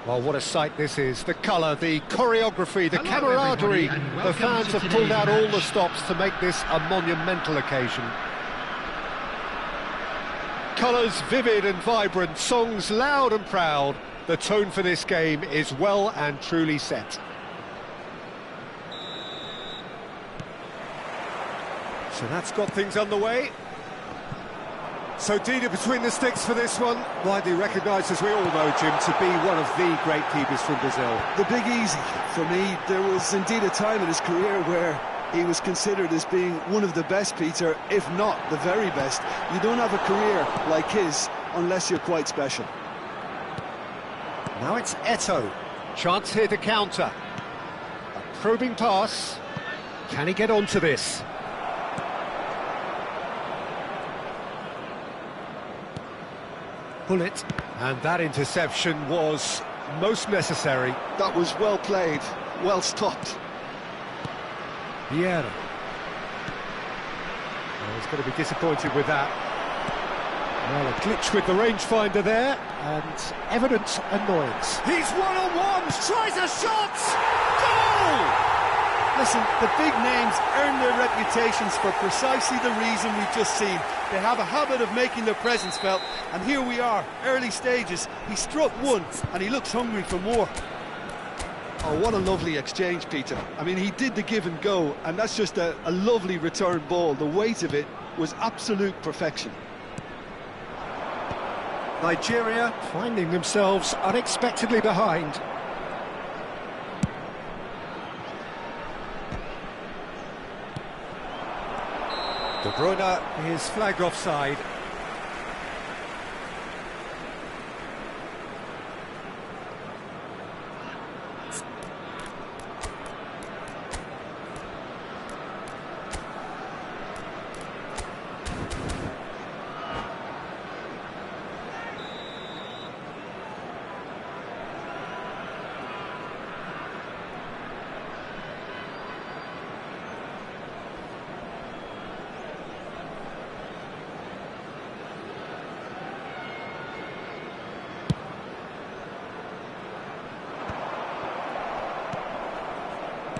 Well, what a sight this is. The colour, the choreography, the camaraderie. The fans have pulled out all the stops to make this a monumental occasion. Colours vivid and vibrant, songs loud and proud. The tone for this game is well and truly set. So that's got things underway. So Dida between the sticks for this one, widely recognised, as we all know, Jim, to be one of the great keepers from Brazil. The big easy for me. There was indeed a time in his career where he was considered as being one of the best, Peter, if not the very best. You don't have a career like his unless you're quite special. Now it's Eto'o. Chance here to counter. A probing pass. Can he get onto this? Bullet, and that interception was most necessary. That was well played, well stopped. Vieira. Well, he's going to be disappointed with that. Well, a glitch with the rangefinder there, and evident annoyance. He's one-on-one, tries a shot! Goal! Listen, the big names earn their reputations for precisely the reason we've just seen. They have a habit of making their presence felt, and here we are, early stages. He struck one, and he looks hungry for more. Oh, what a lovely exchange, Peter. I mean, he did the give and go, and that's just a lovely return ball. The weight of it was absolute perfection. Nigeria finding themselves unexpectedly behind. De Bruyne is flagged offside.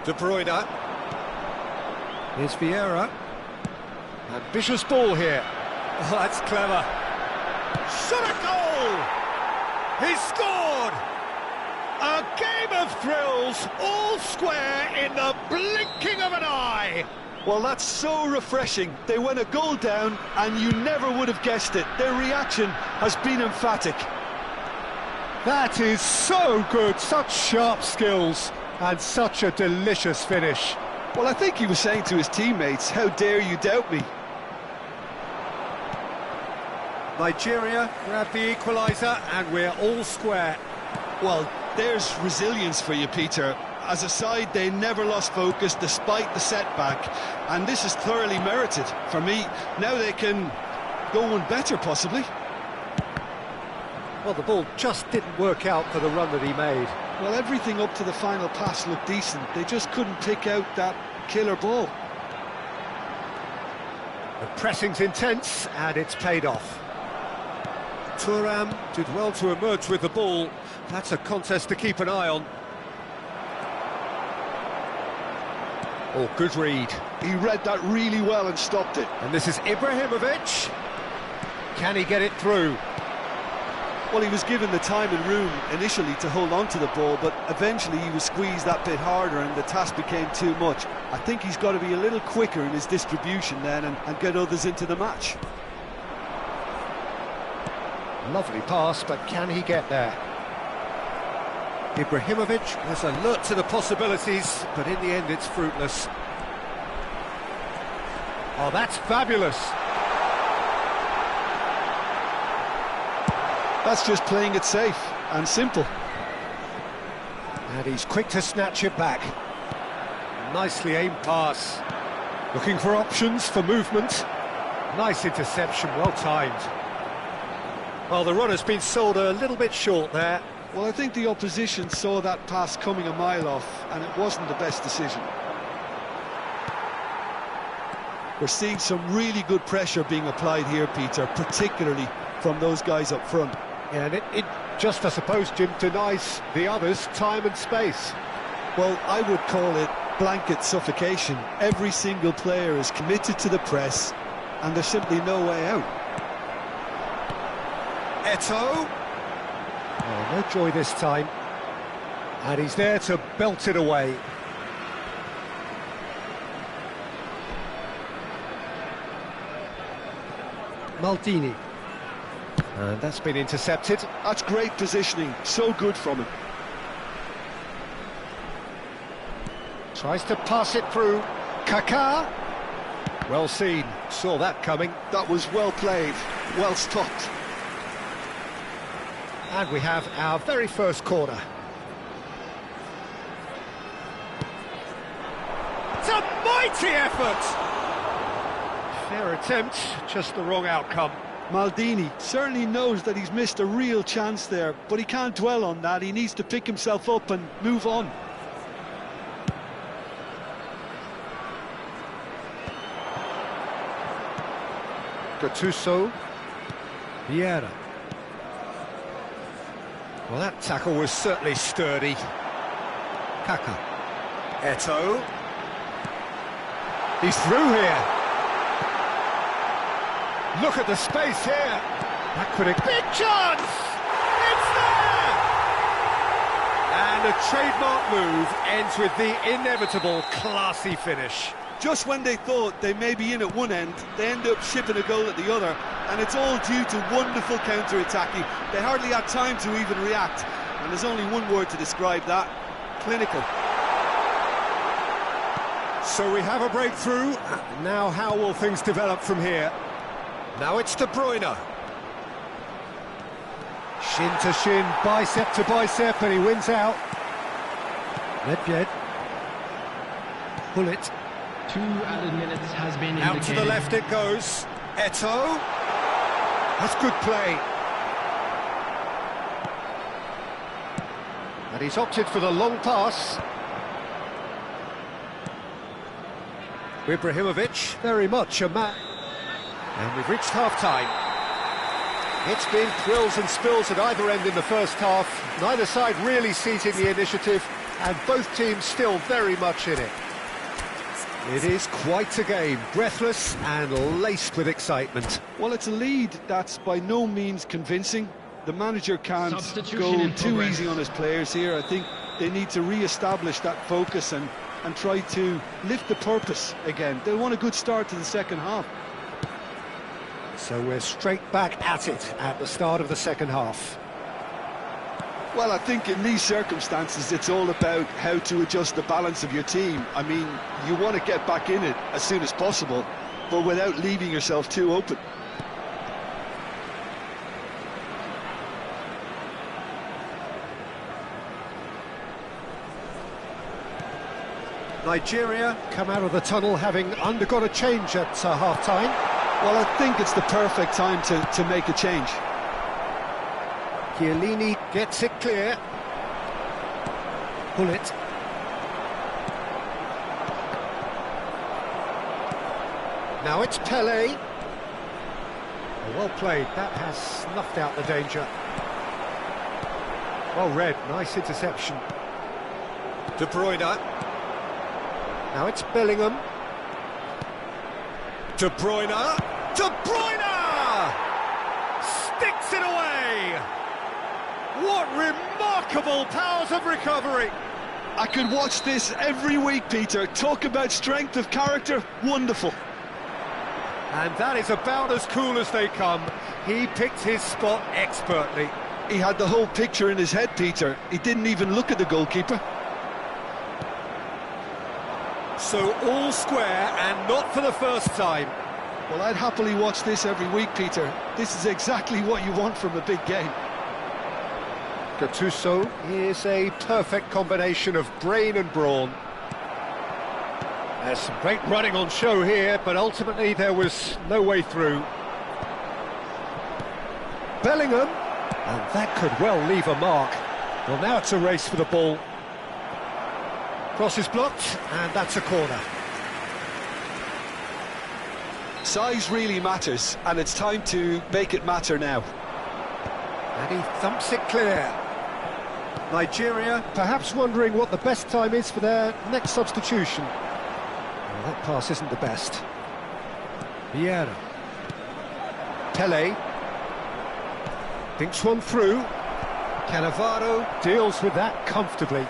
De Bruyne. Here's Vieira. Ambitious ball here. Oh, that's clever. Shot a goal! He scored! A game of thrills, all square in the blinking of an eye. Well, that's so refreshing. They went a goal down and you never would have guessed it. Their reaction has been emphatic. That is so good, such sharp skills. And such a delicious finish. Well, I think he was saying to his teammates, how dare you doubt me? Nigeria grab the equaliser and we're all square. Well, there's resilience for you, Peter. As a side, they never lost focus despite the setback. And this is thoroughly merited for me. Now they can go one better, possibly. Well, the ball just didn't work out for the run that he made. Well, everything up to the final pass looked decent. They just couldn't pick out that killer ball. The pressing's intense, and it's paid off. Thuram did well to emerge with the ball. That's a contest to keep an eye on. Oh, good read. He read that really well and stopped it. And this is Ibrahimovic. Can he get it through? Well, he was given the time and room initially to hold on to the ball, but eventually he was squeezed that bit harder and the task became too much. I think he's got to be a little quicker in his distribution then and get others into the match. Lovely pass, but can he get there? Ibrahimovic was alert to the possibilities, but in the end it's fruitless. Oh, that's fabulous. That's just playing it safe and simple. And he's quick to snatch it back. Nicely aimed pass. Looking for options for movement. Nice interception, well timed. Well, the runner's been sold a little bit short there. Well, I think the opposition saw that pass coming a mile off, and it wasn't the best decision. We're seeing some really good pressure being applied here, Peter, particularly from those guys up front. Yeah, and it just, I suppose, Jim, denies the others time and space. Well, I would call it blanket suffocation. Every single player is committed to the press, and there's simply no way out. Eto'o. Oh, no joy this time. And he's there to belt it away. Maldini. And that's been intercepted. That's great positioning, so good from him. Tries to pass it through. Kaká. Well seen, saw that coming. That was well played, well stopped. And we have our very first corner. It's a mighty effort! Fair attempt, just the wrong outcome. Maldini certainly knows that he's missed a real chance there, but he can't dwell on that. He needs to pick himself up and move on. Gattuso. Vieira. Well, that tackle was certainly sturdy. Kaká. Eto'o. He's through here. Look at the space here. That could have... Big chance! It's there! And a trademark move ends with the inevitable classy finish. Just when they thought they may be in at one end, they end up shipping a goal at the other, and it's all due to wonderful counter-attacking. They hardly had time to even react, and there's only one word to describe that: clinical. So we have a breakthrough. Now how will things develop from here? Now it's De Bruyne. Shin to shin, bicep to bicep, and he wins out. Nedved. Bullet. 2 added minutes has been Out to the left it goes. Eto'o. That's good play. And he's opted for the long pass. Ibrahimovic, very much a man. And we've reached half-time. It's been thrills and spills at either end in the first half. Neither side really seizing the initiative, and both teams still very much in it. It is quite a game, breathless and laced with excitement. Well, it's a lead that's by no means convincing. The manager can't go too easy on his players here. I think they need to re-establish that focus and try to lift the purpose again. They want a good start to the second half. So we're straight back at it at the start of the second half. Well, I think in these circumstances it's all about how to adjust the balance of your team. I mean, you want to get back in it as soon as possible, but without leaving yourself too open. Nigeria come out of the tunnel having undergone a change at half-time. Well, I think it's the perfect time to make a change. Chiellini gets it clear. Bullet. Now it's Pelé. Well played, that has snuffed out the danger. Well read, nice interception. De Bruyne. Now it's Bellingham. De Bruyne. De Bruyne! Sticks it away! What remarkable powers of recovery! I could watch this every week, Peter. Talk about strength of character, wonderful. And that is about as cool as they come. He picked his spot expertly. He had the whole picture in his head, Peter. He didn't even look at the goalkeeper. So all square, and not for the first time. Well, I'd happily watch this every week, Peter. This is exactly what you want from a big game. Gattuso is a perfect combination of brain and brawn. There's some great running on show here, but ultimately there was no way through. Bellingham, and that could well leave a mark. Well, now it's a race for the ball. Cross is blocked, and that's a corner. Size really matters, and it's time to make it matter now. And he thumps it clear. Nigeria Perhaps wondering what the best time is for their next substitution. Well, that pass isn't the best. Vieira. Pele. Thinks one through. Cannavaro Deals with that comfortably.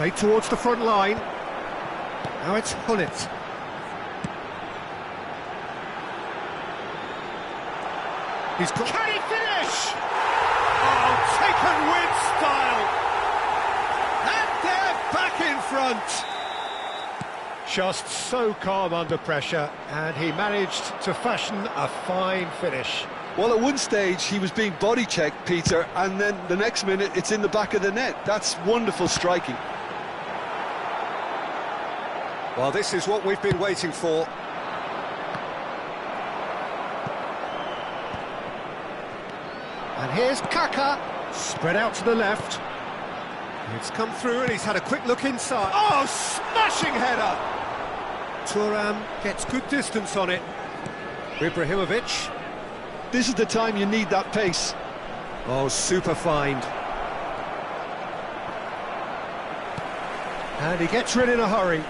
played towards the front line. Now it's Hullet. He's got... Can he finish? Oh, taken with style. And they're back in front. Just so calm under pressure, and he managed to fashion a fine finish. Well, at one stage he was being body checked, Peter, and then the next minute it's in the back of the net. That's wonderful striking. Well, this is what we've been waiting for. And here's Kaka, spread out to the left. It's come through and he's had a quick look inside. Oh, smashing header! Thuram gets good distance on it. Ibrahimovic. This is the time you need that pace. Oh, super find. And he gets rid in a hurry.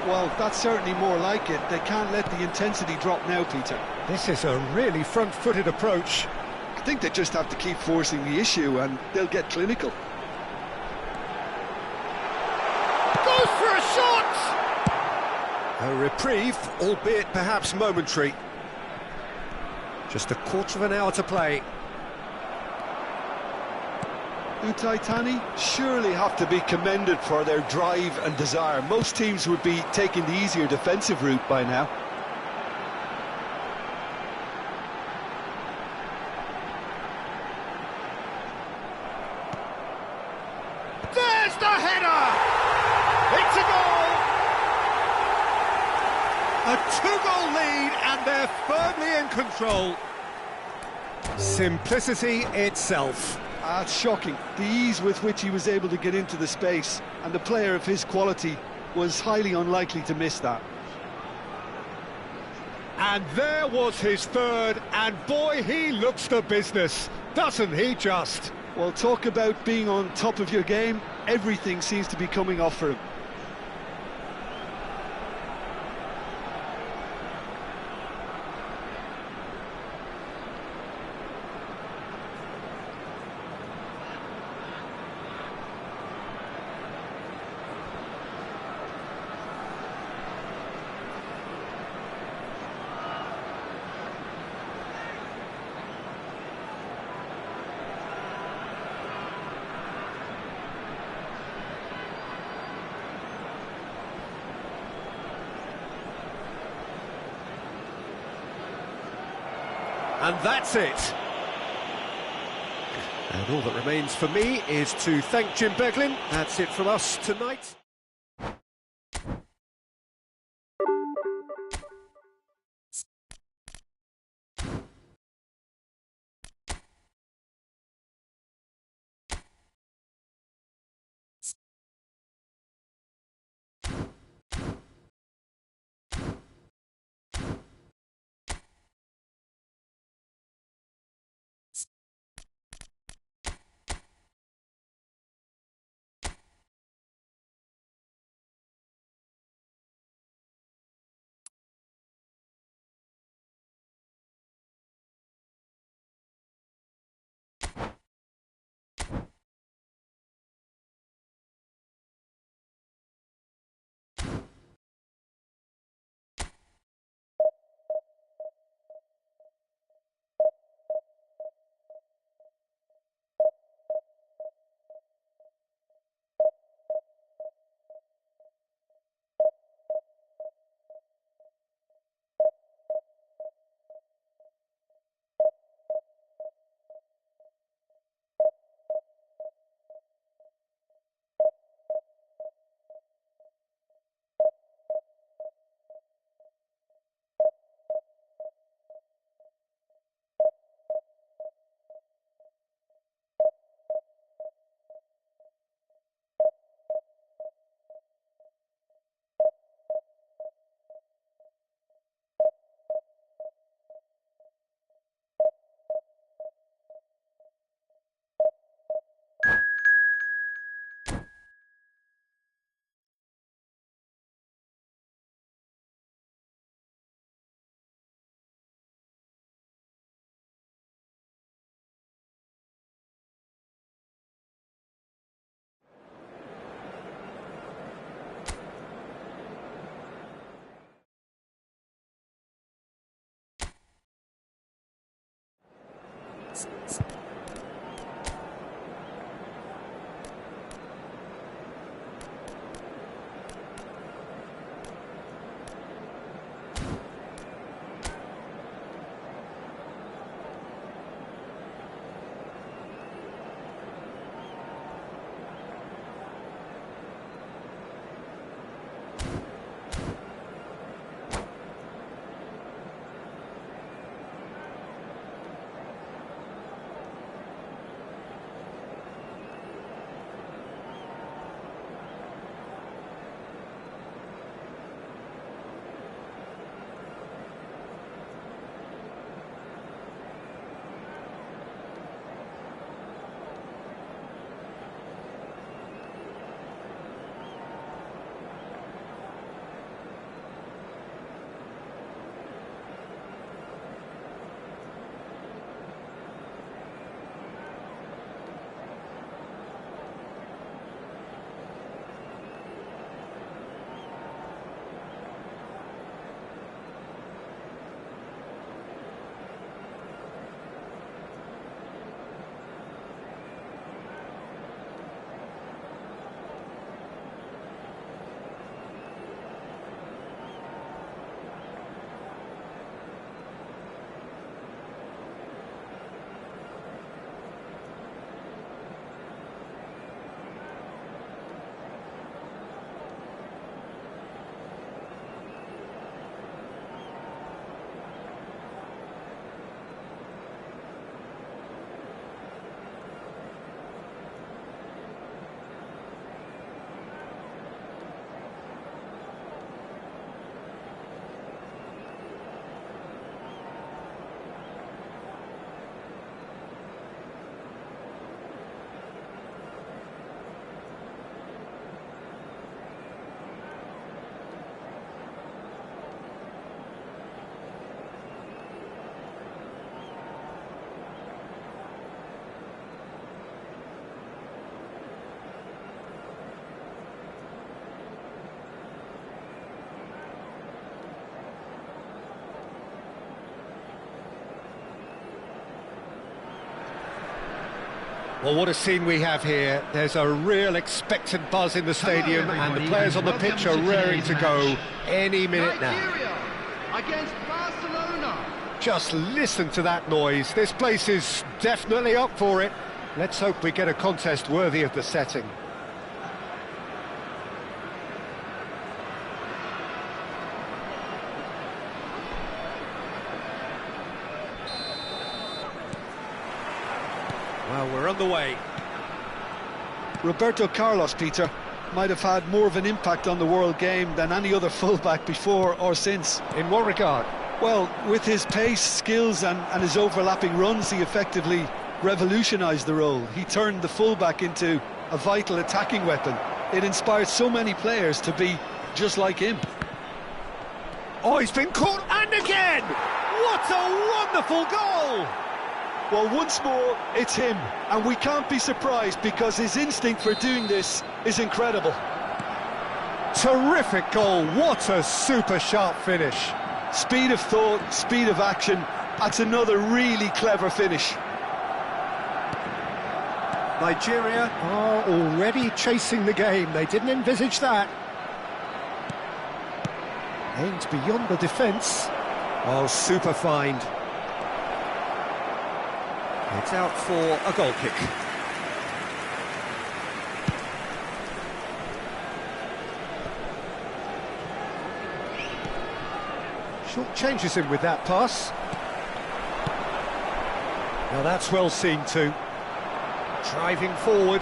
Well, that's certainly more like it. They can't let the intensity drop now, Peter. This is a really front-footed approach. I think they just have to keep forcing the issue and they'll get clinical. Goes for a shot! A reprieve, albeit perhaps momentary. Just a quarter of an hour to play. Utaitani surely have to be commended for their drive and desire. Most teams would be taking the easier defensive route by now. There's the header! It's a goal! A two-goal lead and they're firmly in control. Simplicity itself. That's shocking. The ease with which he was able to get into the space, and the player of his quality was highly unlikely to miss that. And there was his third, and boy, he looks the business, doesn't he just? Well, talk about being on top of your game. Everything seems to be coming off for him. And that's it. And all that remains for me is to thank Jim Beglin. That's it from us tonight. Well, what a scene we have here. There's a real expectant buzz in the stadium, and the players on the pitch are raring to go any minute now. Nigeria against Barcelona. Just listen to that noise. This place is definitely up for it. Let's hope we get a contest worthy of the setting. Well, we're on the way. Roberto Carlos, Peter, might have had more of an impact on the world game than any other fullback before or since. In what regard? Well, with his pace, skills and his overlapping runs, he effectively revolutionised the role. He turned the fullback into a vital attacking weapon. It inspired so many players to be just like him. Oh, he's been caught, and again! What a wonderful goal! Well, once more, it's him, and we can't be surprised because his instinct for doing this is incredible. Terrific goal, what a super sharp finish. Speed of thought, speed of action, that's another really clever finish. Nigeria are already chasing the game, they didn't envisage that. Aimed beyond the defence. Oh, super find. It's out for a goal kick. Short changes him with that pass. Now that's well seen too. Driving forward.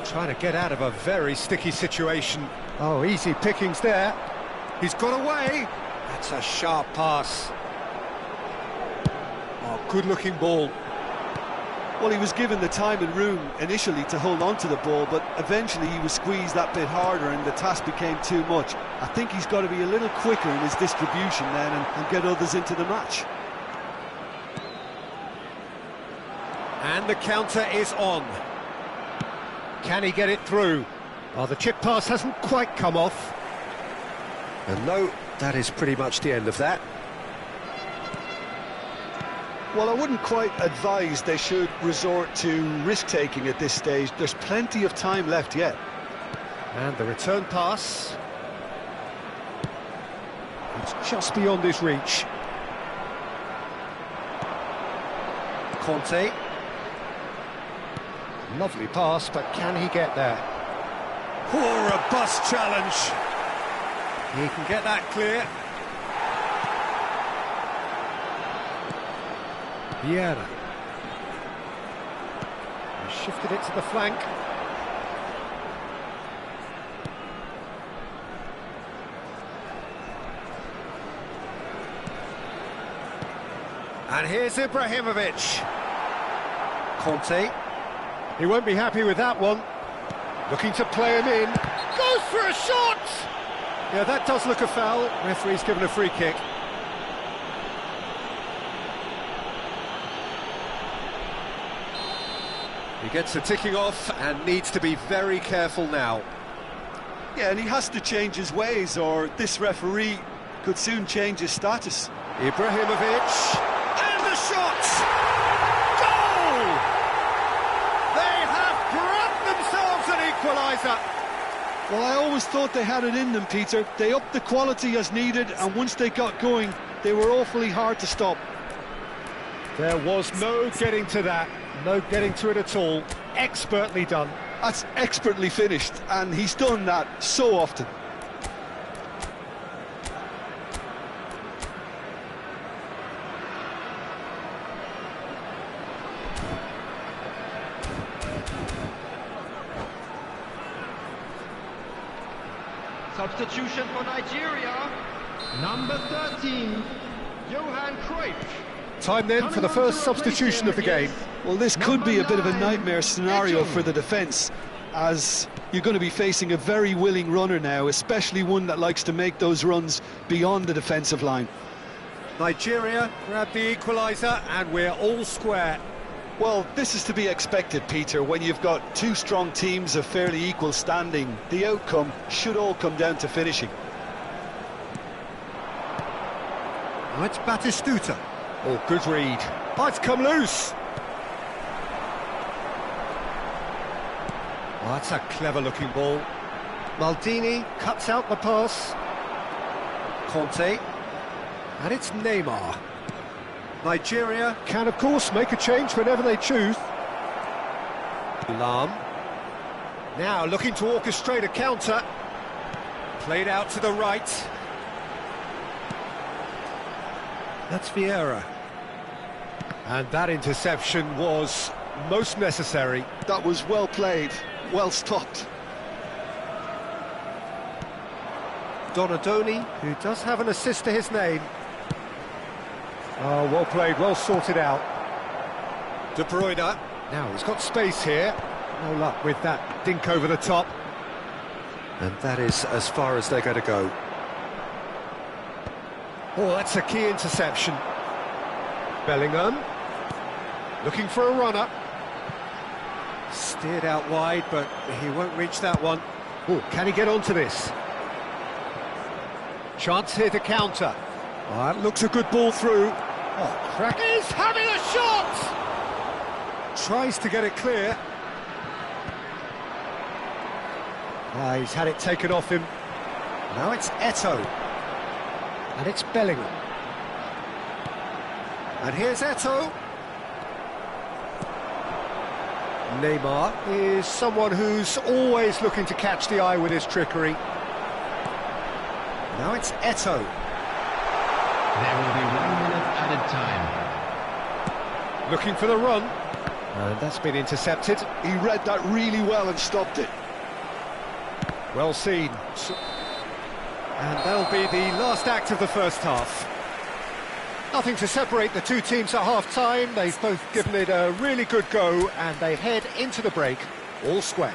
Trying to get out of a very sticky situation. Oh, easy pickings there. He's got away. That's a sharp pass. Oh, good-looking ball. Well, he was given the time and room initially to hold on to the ball, but eventually he was squeezed that bit harder and the task became too much. I think he's got to be a little quicker in his distribution then and get others into the match. And the counter is on. Can he get it through? Oh, the chip pass hasn't quite come off. And no, that is pretty much the end of that. Well, I wouldn't quite advise they should resort to risk-taking at this stage. There's plenty of time left yet. And the return pass. It's just beyond his reach. Conte. Lovely pass, but can he get there? Oh, robust challenge. He can get that clear. Vieira. He shifted it to the flank. And here's Ibrahimovic. Conte. He won't be happy with that one. Looking to play him in. Goes for a shot! Yeah, that does look a foul. Referee's given a free kick. He gets the ticking off and needs to be very careful now. Yeah, and he has to change his ways, or this referee could soon change his status. Ibrahimovic, and the shot! Goal! They have grabbed themselves an equaliser. Well, I always thought they had it in them, Peter. They upped the quality as needed, and once they got going, they were awfully hard to stop. There was no getting to that, no getting to it at all. Expertly done. That's expertly finished, and he's done that so often. Substitution for Nigeria. Number 13, Johan Cruyff. Time then for the first substitution of the game. Well, this could be a bit of a nightmare scenario for the defence, as you're going to be facing a very willing runner now, especially one that likes to make those runs beyond the defensive line. Nigeria grab the equaliser and we're all square. Well, this is to be expected, Peter. When you've got two strong teams of fairly equal standing, the outcome should all come down to finishing. Now it's Batistuta. Oh, good read. Oh, it's come loose. Oh, that's a clever-looking ball. Maldini cuts out the pass. Conte. And it's Neymar. Nigeria can, of course, make a change whenever they choose. Lam. Now looking to orchestrate a counter. Played out to the right. That's Vieira. And that interception was most necessary. That was well played, well stopped. Donadoni, who does have an assist to his name. Oh, well played, well sorted out. De Bruyne. Now he's got space here. No luck with that dink over the top. And that is as far as they're going to go. Oh, that's a key interception. Bellingham. Looking for a runner. Steered out wide, but he won't reach that one. Oh, can he get onto this? Chance here to counter. Oh, that looks a good ball through. Oh, crack. He's having a shot! Tries to get it clear. He's had it taken off him. Now it's Eto'o. And it's Bellingham. And here's Eto'o. Neymar is someone who's always looking to catch the eye with his trickery. Now it's Eto'o. There will be 1 minute added time. Looking for the run. And that's been intercepted. He read that really well and stopped it. Well seen. And that'll be the last act of the first half. Nothing to separate the two teams at half-time. They've both given it a really good go, and they head into the break all square.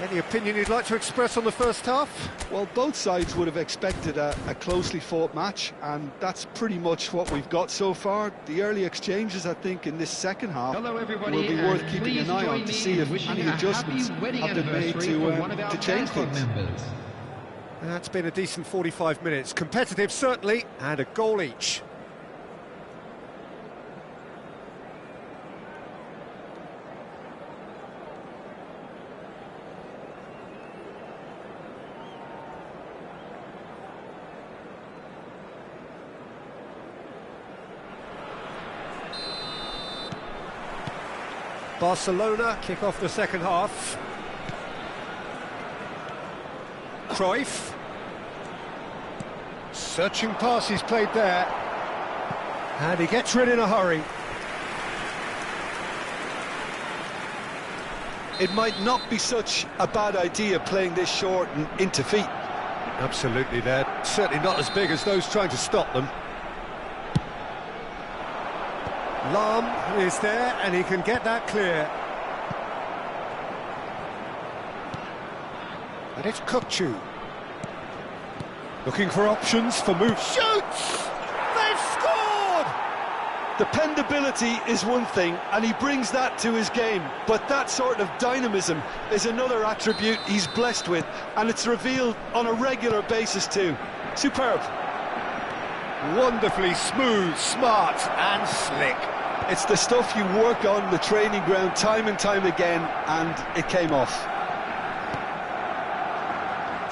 Any opinion you'd like to express on the first half? Well, both sides would have expected a closely fought match, and that's pretty much what we've got so far. The early exchanges, I think, in this second half will be worth keeping an eye on to see if any adjustments have been made to change things. That's been a decent 45 minutes. Competitive, certainly, and a goal each. Barcelona kick off the second half. Cruyff. Searching pass he's played there. And he gets rid in a hurry. It might not be such a bad idea playing this short and into feet. Absolutely, they're certainly not as big as those trying to stop them. Lam is there, and he can get that clear. And it's Soccr. Looking for options for move. Shoots! They've scored! Dependability is one thing, and he brings that to his game, but that sort of dynamism is another attribute he's blessed with, and it's revealed on a regular basis too. Superb. Wonderfully smooth, smart and slick. It's the stuff you work on the training ground time and time again, and it came off.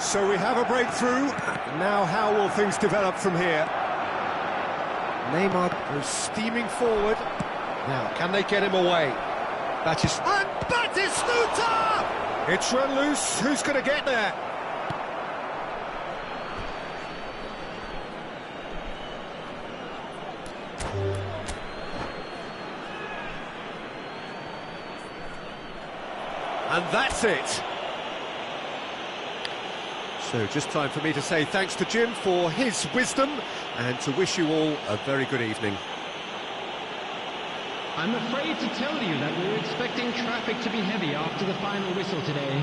So we have a breakthrough. Now how will things develop from here? Neymar goes steaming forward. Now, can they get him away? And Batistuta! It's run loose. Who's going to get there? And that's it. So just time for me to say thanks to Jim for his wisdom and to wish you all a very good evening. I'm afraid to tell you that we were expecting traffic to be heavy after the final whistle today.